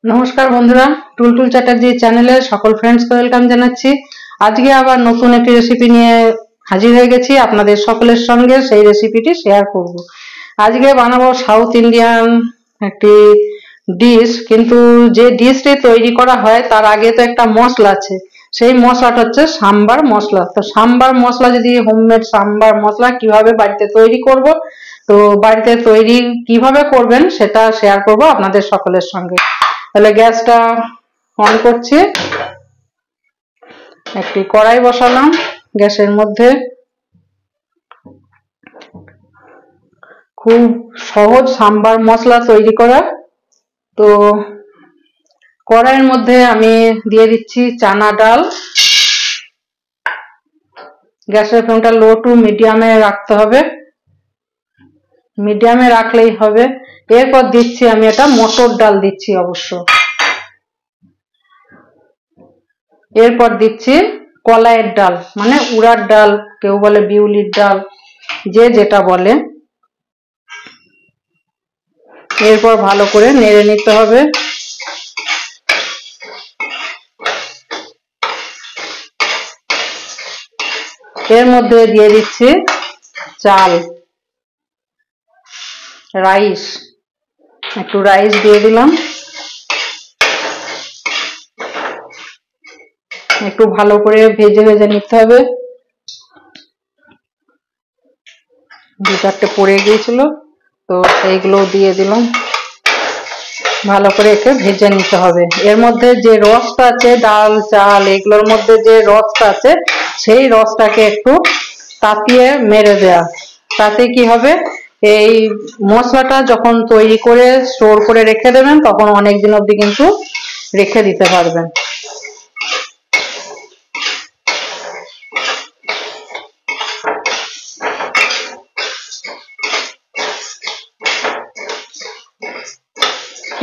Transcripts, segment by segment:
নমস্কার বন্ধুরা, টুলটুল চ্যাটার্জি চ্যানেলে সকল ফ্রেন্ডসকে ওয়েলকাম জানাচ্ছি। আজকে আবার নতুন একটি রেসিপি নিয়ে হাজির হয়ে গেছি আপনাদের সকলের সঙ্গে। সেই রেসিপিটি শেয়ার করব। আজকে বানাবো সাউথ ইন্ডিয়ান একটি ডিশ, কিন্তু যে ডিশটি তৈরি করা হয় তার আগে তো একটা মশলা আছে। সেই মশলাটা হচ্ছে সাম্বার মশলা। তো সাম্বার মশলা, যদি হোমমেড সাম্বার মশলা কিভাবে বাড়িতে তৈরি করব, তো বাড়িতে তৈরি কিভাবে করবেন সেটা শেয়ার করব আপনাদের সকলের সঙ্গে। তাহলে গ্যাসটা অন করছি, একটি কড়াই বসালাম গ্যাসের মধ্যে। খুব সহজ সাম্বার মশলা তৈরি করা। তো কড়াইয়ের মধ্যে আমি দিয়ে দিচ্ছি চানা ডাল। গ্যাসের ফ্লেমটা লো টু মিডিয়ামে রাখতে হবে, মিডিয়ামে রাখলেই হবে। এরপর দিচ্ছি আমি এটা মটর ডাল দিচ্ছি অবশ্য। এরপর দিচ্ছি কলাইয়ের ডাল, মানে উড়ার ডাল, কেউ বলে বিউলির ডাল, যে যেটা বলে। এরপর ভালো করে নেড়ে নিতে হবে। এর মধ্যে দিয়ে দিচ্ছি চাল, রাইস, একটু রাইস দিয়ে দিলাম। একটু ভালো করে ভেজে ভেজে নিতে হবে। দু চারটে পড়ে গিয়েছিল, তো সেইগুলো দিয়ে দিলাম। ভালো করে একে ভেজে নিতে হবে। এর মধ্যে যে রসটা আছে, ডাল চাল এগুলোর মধ্যে যে রসটা আছে, সেই রসটাকে একটু তাতিয়ে মেরে দেয়া। তাতে কি হবে, এই মশলাটা যখন তৈরি করে স্টোর করে রেখে দেবেন তখন অনেক দিন অবধি কিন্তু রেখে দিতে পারবেন।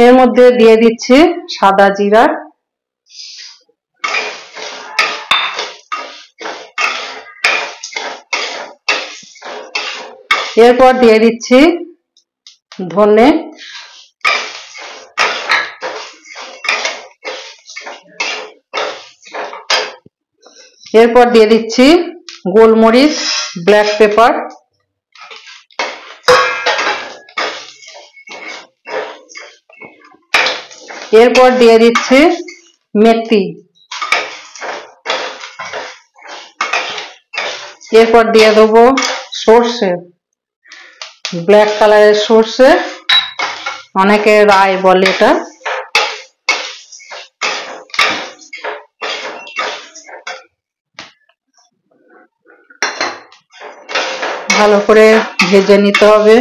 এর মধ্যে দিয়ে দিচ্ছি সাদা জিরা। এরপর দিয়ে দিচ্ছি ধনে। এরপর দিয়ে দিচ্ছি গোলমরিচ, ব্ল্যাক পেপার। এরপর দিয়ে দিচ্ছি মেথি। এরপর দিয়ে দেবো সর্ষে, ব্ল্যাক কালারের সর্ষে, অনেকে রাই বলে এটা। ভালো করে ভেজে নিতে হবে।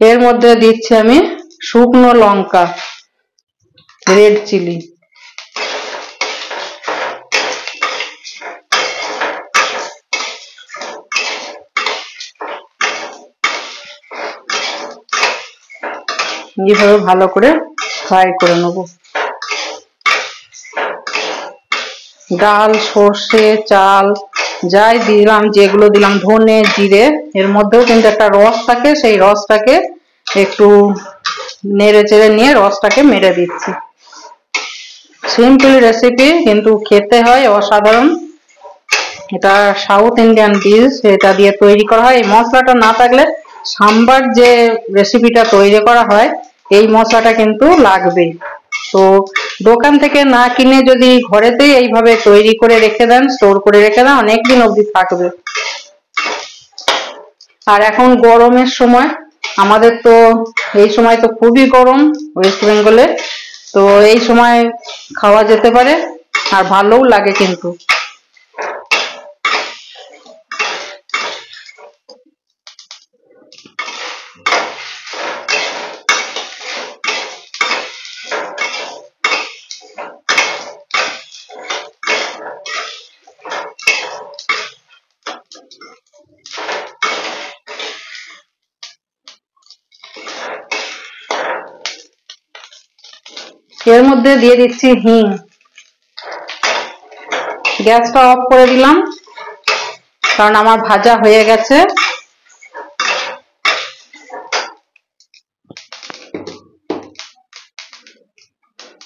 এর মধ্যে দিচ্ছি আমি শুকনো লঙ্কা, রেড চিলি। এইভাবে ভালো করে ফ্রাই করে নেব। ডাল, সর্ষে, চাল যাই দিলাম, যেগুলো দিলাম, ধনে জিরে, এর মধ্যেও কিন্তু একটা রস থাকে। সেই রসটাকে একটু নেড়ে চেড়ে নিয়ে রসটাকে মেরে দিচ্ছি। সিম্পল রেসিপি, কিন্তু খেতে হয় অসাধারণ। এটা সাউথ ইন্ডিয়ান ডিশ, এটা দিয়ে তৈরি করা হয়। এই মশলাটা না থাকলে সাম্বার যে রেসিপিটা তৈরি করা হয়, এই মশলাটা কিন্তু লাগবেই। তো দোকান থেকে না কিনে যদি ঘরেতেই এইভাবে তৈরি করে রেখে দেন, স্টোর করে রেখে দেন, অনেকদিন অবধি থাকবে। আর এখন গরমের সময়, আমাদের তো এই সময় তো খুবই গরম ওয়েস্ট বেঙ্গলে, তো এই সময় খাওয়া যেতে পারে, আর ভালোও লাগে কিন্তু। এর মধ্যে দিয়ে দিচ্ছি হিং। গ্যাসটা অফ করে দিলাম, কারণ আমার ভাজা হয়ে গেছে।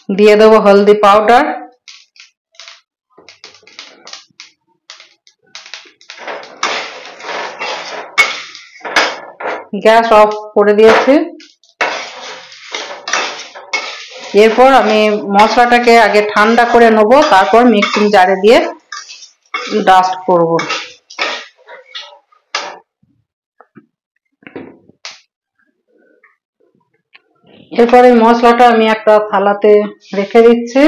দিয়ে দেবো হলদি পাউডার, গ্যাস অফ করে দিয়েছি। এরপর আমি মশলাটাকে আগে ঠান্ডা করে নেবো, তারপর মিক্সিং জারে দিয়ে ডাস্ট করব। এরপর এই মশলাটা আমি একটা থালাতে রেখে দিচ্ছি,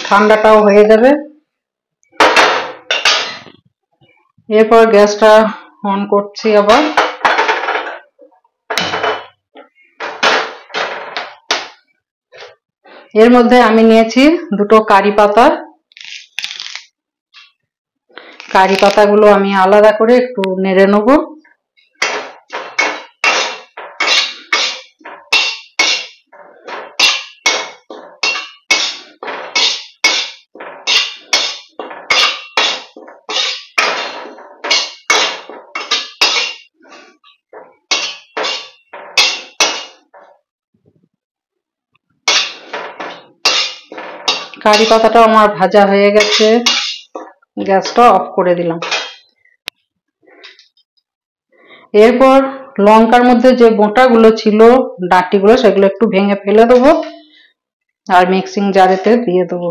ঠান্ডাটাও হয়ে যাবে। এরপর গ্যাসটা অন করছি আবার। এর মধ্যে আমি নিয়েছি দুটো কারি পাতা। কারি পাতাগুলো আমি আলাদা করে একটু নেড়ে নেব। কারি পাতাটা আমার ভাজা হয়ে গেছে, গ্যাসটা অফ করে দিলাম। এরপর লঙ্কার মধ্যে যে বোঁটাগুলো ছিল, ডাঁটিগুলো, সেগুলো একটু ভেঙে ফেলে দেবো আর মিক্সিং জারেতে দিয়ে দেবো।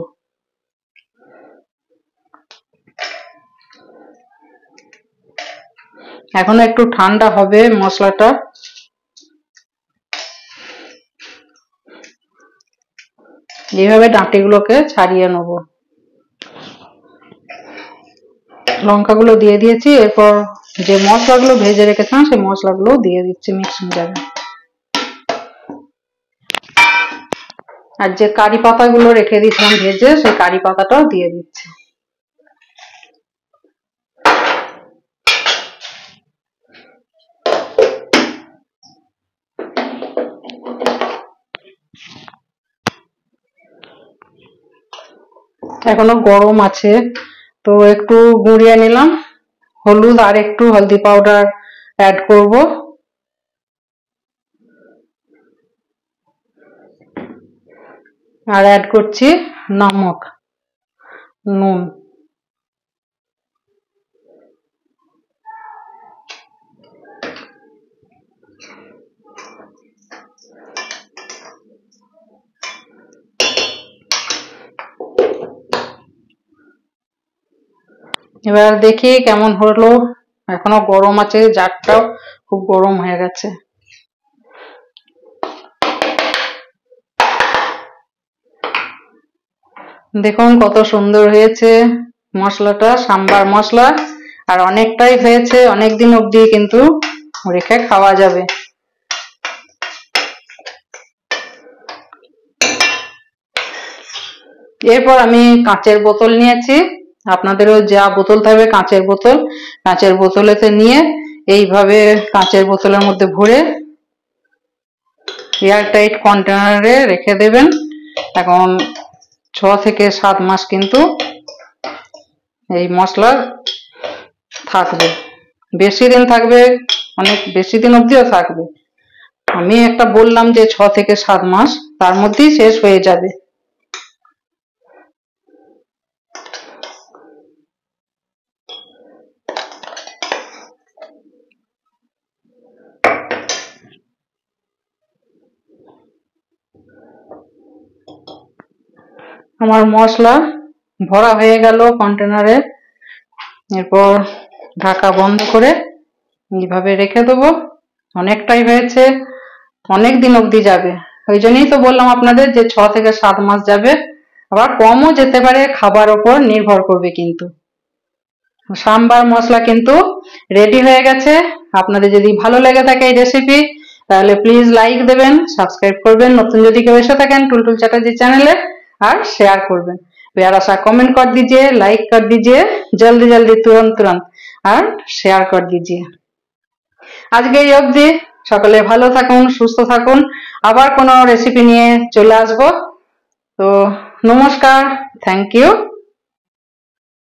এখন একটু ঠান্ডা হবে মশলাটা। এইভাবে ডাঁটিগুলোকে ছাড়িয়ে নেব। লঙ্কাগুলো দিয়ে দিয়েছি। এরপর যে মশলাগুলো ভেজে রেখেছিলাম সেই মশলাগুলো দিয়ে দিচ্ছি মিক্সিং জারে। আর যে কারি পাতাগুলো রেখে দিয়েছিলাম ভেজে, সেই কারি পাতাটাও দিয়ে দিচ্ছি। এখনো গরম আছে, তো একটু গুঁড়িয়ে নিলাম হলুদ আর একটু হলদি পাউডার অ্যাড করব। আর অ্যাড করছি নমক, নুন। এবার দেখি কেমন হলো। এখনো গরম আছে, জারটাও খুব গরম হয়ে গেছে। দেখুন কত সুন্দর হয়েছে মশলাটা, সাম্বার মশলা। আর অনেকটাই হয়েছে, অনেকদিন অবধি কিন্তু রেখে খাওয়া যাবে। এরপর আমি কাঁচের বোতল নিয়েছি। আপনাদেরও যা বোতল থাকবে কাঁচের বোতল, কাঁচের বোতলেতে নিয়ে এইভাবে কাঁচের বোতলের মধ্যে ভরে এয়ারটাইট কন্টেনারে রেখে দেবেন। এখন 6 থেকে 7 মাস কিন্তু এই মশলা থাকবে, বেশি দিন থাকবে, অনেক বেশি দিন অবধিও থাকবে। আমি একটা বললাম যে 6 থেকে 7 মাস, তার মধ্যেই শেষ হয়ে যাবে। আমার মশলা ভরা হয়ে গেল কন্টেনারে। এরপর ঢাকা বন্ধ করে এইভাবে রেখে দেবো। অনেকটাই হয়েছে, অনেক দিন অবধি যাবে। ওই জন্যই তো বললাম আপনাদের যে 6 থেকে 7 মাস যাবে, আবার কমও যেতে পারে, খাবার ওপর নির্ভর করবে। কিন্তু সাম্বার মশলা কিন্তু রেডি হয়ে গেছে। আপনাদের যদি ভালো লেগে থাকে এই রেসিপি, তাহলে প্লিজ লাইক দেবেন, সাবস্ক্রাইব করবেন নতুন যদি কেউ এসে থাকেন टुलटुल चटर्जी चैनल, और शेयर करबें। प्यारा सा कमेंट कर दीजिए, लाइक कर दीजिए, जल्दी जल्दी तुरंत तुरंत, और शेयर कर दीजिए। आज के এই অবধি, সকলে ভালো থাকুন, সুস্থ থাকুন। আবার কোনো রেসিপি নিয়ে চলে আসবো। তো নমস্কার, থ্যাংক ইউ।